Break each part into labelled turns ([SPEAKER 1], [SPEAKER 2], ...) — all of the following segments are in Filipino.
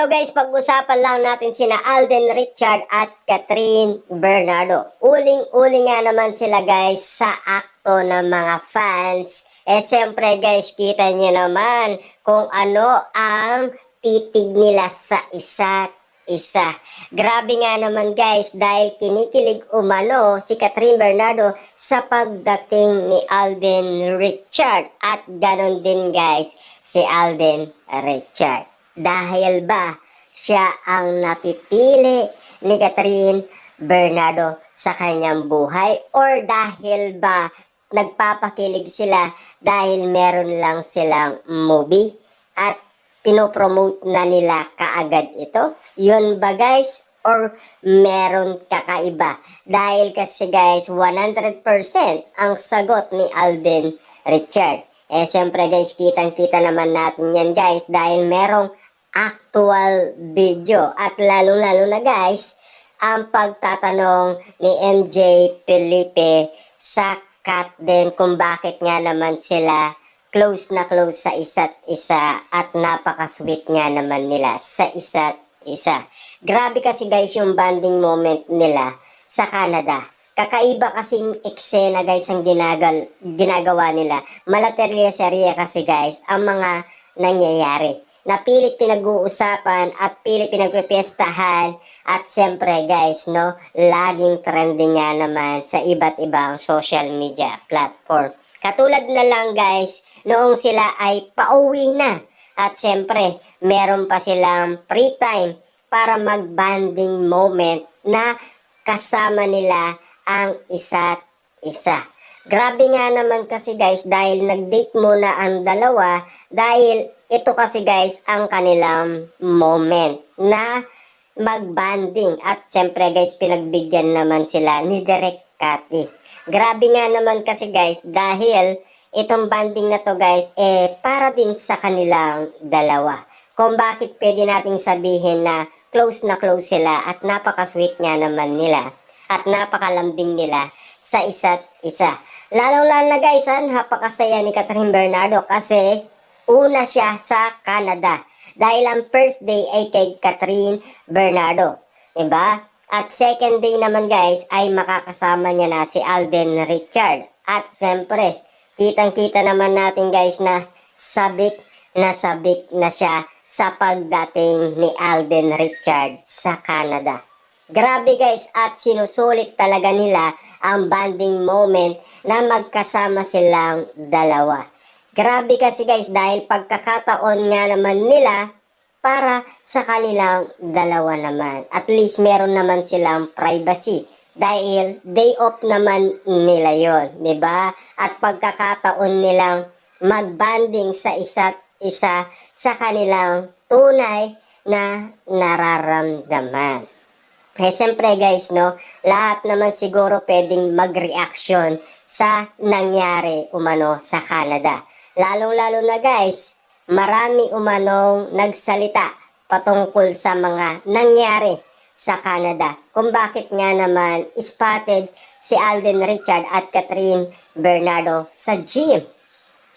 [SPEAKER 1] Hello guys, pag-usapan lang natin sina Alden Richard at Catherine Bernardo. Uling-uli nga naman sila guys sa akto ng mga fans. Siyempre guys, kita nyo naman kung ano ang titig nila sa isa't isa. Grabe nga naman guys dahil kinikilig umano si Catherine Bernardo sa pagdating ni Alden Richard. At ganon din guys si Alden Richard. Dahil ba siya ang napipili ni Catherine Bernardo sa kanyang buhay? Or dahil ba nagpapakilig sila dahil meron lang silang movie at pinopromote na nila kaagad ito? Yun ba guys? Or meron kakaiba? Dahil kasi guys 100% ang sagot ni Alden Richard. Siyempre guys, kitang-kita naman natin yan guys dahil merong actual video at lalong-lalo na guys ang pagtatanong ni MJ Felipe sa Kat din kung bakit nga naman sila close na close sa isa't isa at napaka-sweet nga naman nila sa isa't isa. Grabe kasi guys yung bonding moment nila sa Canada. Kakaiba kasing eksena guys ang ginagawa nila. Malaterya-serya kasi guys ang mga nangyayari. Na pilit pinag-uusapan at pilit pinagpipiestahan at siyempre guys no, laging trending nga naman sa iba't ibang social media platform. Katulad na lang guys, noong sila ay pauwi na at siyempre meron pa silang free time para mag-bonding moment na kasama nila ang isa't isa. Grabe nga naman kasi guys dahil nag-date muna ang dalawa dahil ito kasi guys ang kanilang moment na mag-banding at siyempre guys pinagbigyan naman sila ni Direk Cathy. Grabe nga naman kasi guys dahil itong banding na to guys para din sa kanilang dalawa. Kung bakit pwede nating sabihin na close sila at napaka-sweet nga naman nila at napakalambing nila sa isa't isa. Lalong-lalo na guys, napakasaya ni Catherine Bernardo kasi una siya sa Canada. Dahil ang first day ay kay Catherine Bernardo. Diba? At second day naman guys ay makakasama niya na si Alden Richard. At siyempre, kitang-kita naman natin guys na sabik na siya sa pagdating ni Alden Richard sa Canada. Grabe guys at sinusulit talaga nila ang bonding moment na magkasama silang dalawa. Grabe kasi guys dahil pagkakataon nga naman nila para sa kanilang dalawa naman. At least meron naman silang privacy dahil day off naman nila yon, di ba? At pagkakataon nilang magbanding sa isa't isa sa kanilang tunay na nararamdaman. Siyempre guys, no, lahat naman siguro pwedeng mag-reaction sa nangyari umano sa Canada. Lalong-lalo na guys, marami umanong nagsalita patungkol sa mga nangyari sa Canada. Kung bakit nga naman spotted si Alden Richard at Catherine Bernardo sa gym.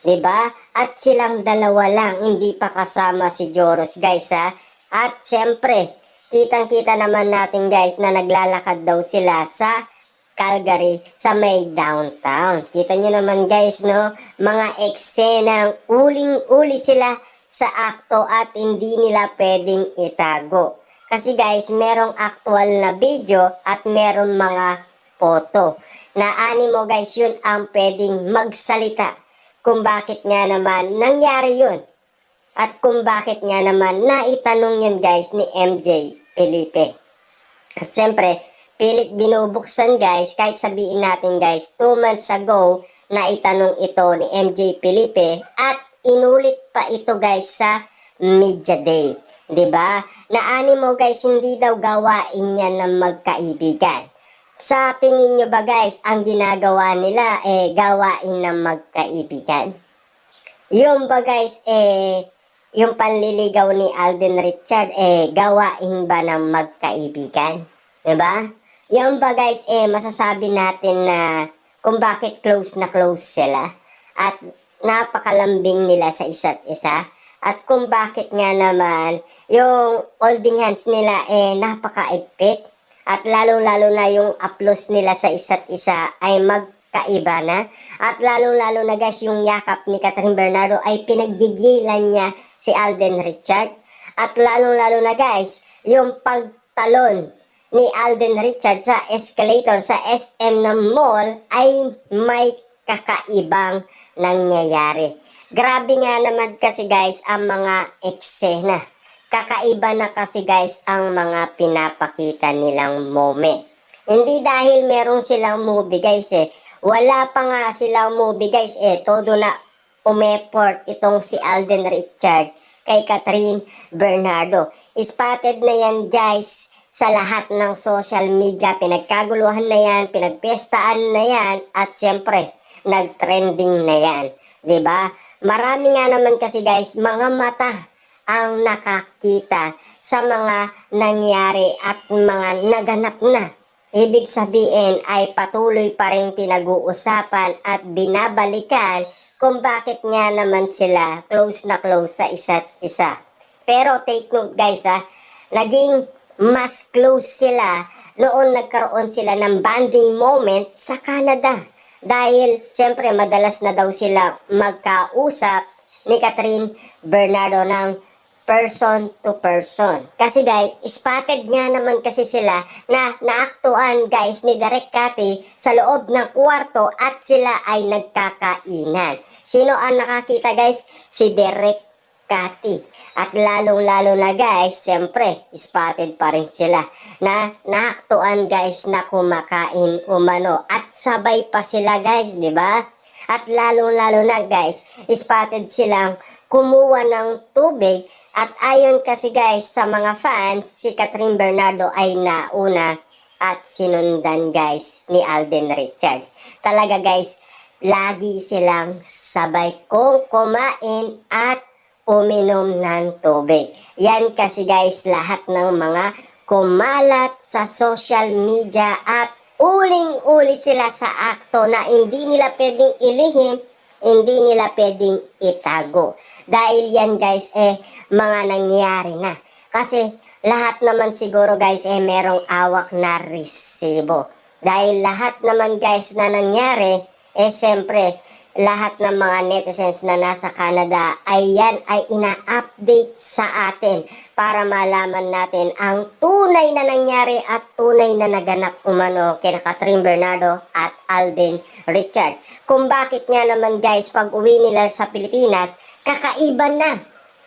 [SPEAKER 1] Diba? At silang dalawa lang, hindi pa kasama si Joros guys ha. At siyempre, kitang-kita naman natin guys na naglalakad daw sila sa Calgary sa may downtown. Kita nyo naman guys no, mga eksenang uling-uli sila sa akto at hindi nila pwedeng itago. Kasi guys, merong actual na video at merong mga photo. Na animo guys, yun ang pwedeng magsalita kung bakit nga naman nangyari yun. At kung bakit nga naman naitanong yun guys ni MJ Felipe. At siyempre, pilit binubuksan guys, kahit sabihin natin guys, 2 months ago na itanong ito ni MJ Felipe at inulit pa ito guys sa Media Day. Diba? Na animo guys, hindi daw gawain yan ng magkaibigan. Sa tingin nyo ba guys, ang ginagawa nila gawain ng magkaibigan? Yung ba guys, yung panliligaw ni Alden Richard, gawain ba ng magkaibigan? Diba? Yung ba guys, masasabi natin na kung bakit close sila at napakalambing nila sa isa't isa at kung bakit nga naman yung holding hands nila napakaigpit. At lalong-lalo na yung applause nila sa isa't isa ay magkaiba na. At lalong-lalo na guys, yung yakap ni Catherine Bernardo ay pinaggigilan niya si Alden Richard. At lalong-lalo na guys, yung pagtalon ni Alden Richard sa escalator sa SM ng mall ay may kakaibang nangyayari. Grabe nga naman kasi guys ang mga eksena. Kakaiba na kasi guys ang mga pinapakita nilang moment. Hindi dahil meron silang movie guys Wala pa nga silang movie guys todo na umeport itong si Alden Richard kay Catherine Bernardo. Spotted na yan guys sa lahat ng social media. Pinagkaguluhan na yan, pinagpestaan na yan, at syempre, nagtrending na yan. 'Di ba? Marami nga naman kasi guys, mga mata ang nakakita sa mga nangyari at mga naganap na. Ibig sabihin ay patuloy pa rin pinag-uusapan at binabalikan kung bakit nga naman sila close na close sa isa't isa. Pero take note guys naging mas close sila noon nagkaroon sila ng bonding moment sa Canada. Dahil siyempre madalas na daw sila magkausap ni Catherine Bernardo ng person to person. Kasi guys, spotted nga naman kasi sila na naaktuan guys ni Direk Cathy sa loob ng kwarto at sila ay nagkakainan. Sino ang nakakita guys? Si Direk Cathy. At lalong-lalo na guys, siyempre, spotted pa rin sila na naaktuan guys na kumakain umano. At sabay pa sila guys, di ba? At lalong-lalo na guys, spotted silang kumuha ng tubig. At ayon kasi guys sa mga fans, si Catherine Bernardo ay nauna at sinundan guys ni Alden Richard. Talaga guys, lagi silang sabay kung kumain at uminom ng tubig. Yan kasi guys lahat ng mga kumalat sa social media at uling-uli sila sa akto na hindi nila pwedeng ilihim, hindi nila pwedeng itago. Dahil yan guys mga nangyari na. Kasi lahat naman siguro guys merong awak na resibo. Dahil lahat naman guys na nangyari siyempre lahat ng mga netizens na nasa Canada ay yan ay ina-update sa atin para malaman natin ang tunay na nangyari at tunay na naganap umano kina Catherine Bernardo at Alden Richard. Kung bakit nga naman guys pag uwi nila sa Pilipinas, kakaiba na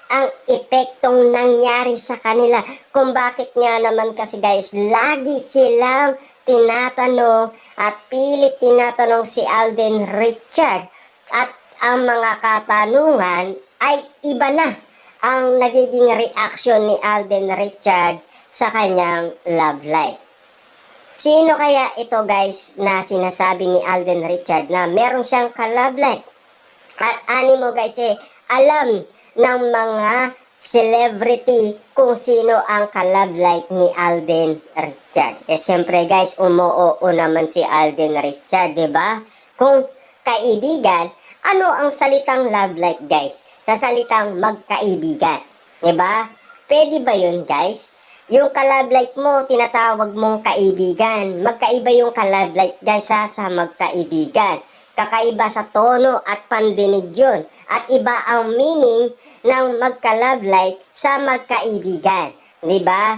[SPEAKER 1] ang epektong nangyari sa kanila. Kung bakit nga naman kasi guys, lagi silang tinatanong at pilit tinatanong si Alden Richard. At ang mga katanungan ay iba na ang nagiging reaction ni Alden Richard sa kanyang love life. Sino kaya ito guys na sinasabi ni Alden Richard na meron siyang ka-love life? At animo guys alam ng mga celebrity kung sino ang ka-love life ni Alden Richard. Siyempre guys, umuoo naman si Alden Richard, 'di ba? Kung kaibigan, ano ang salitang love life guys? Sa salitang magkaibigan, 'di ba? Pwede ba 'yun guys? Yung ka-love life mo, tinatawag mong kaibigan. Magkaiba yung ka-love life guys sa magkaibigan. Kakaiba sa tono at pandinig yun. At iba ang meaning ng magka-love life sa magkaibigan. Diba?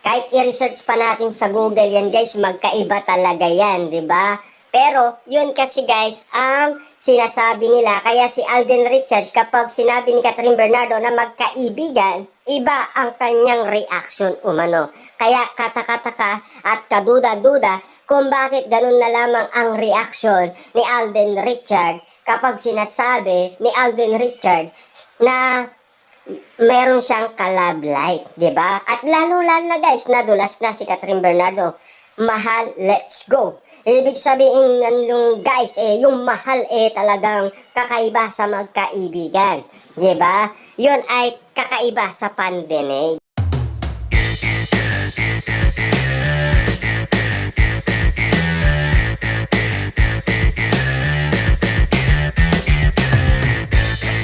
[SPEAKER 1] Kahit i-research pa natin sa Google yan guys, magkaiba talaga yan. Diba? Pero yun kasi guys ang sinasabi nila. Kaya si Alden Richard kapag sinabi ni Catherine Bernardo na magkaibigan, iba ang kanyang reaction umano. Kaya katakataka at kaduda-duda kung bakit ganun na lamang ang reaction ni Alden Richard kapag sinasabi ni Alden Richard na meron siyang ka-love life, 'di ba? At lalo-lalo na guys, nadulas na si Catherine Bernardo. Mahal, let's go. Ibig sabihin ng guys yung mahal talagang kakaiba sa magkaibigan, 'di ba? 'Yun ay kakaiba sa pandinig.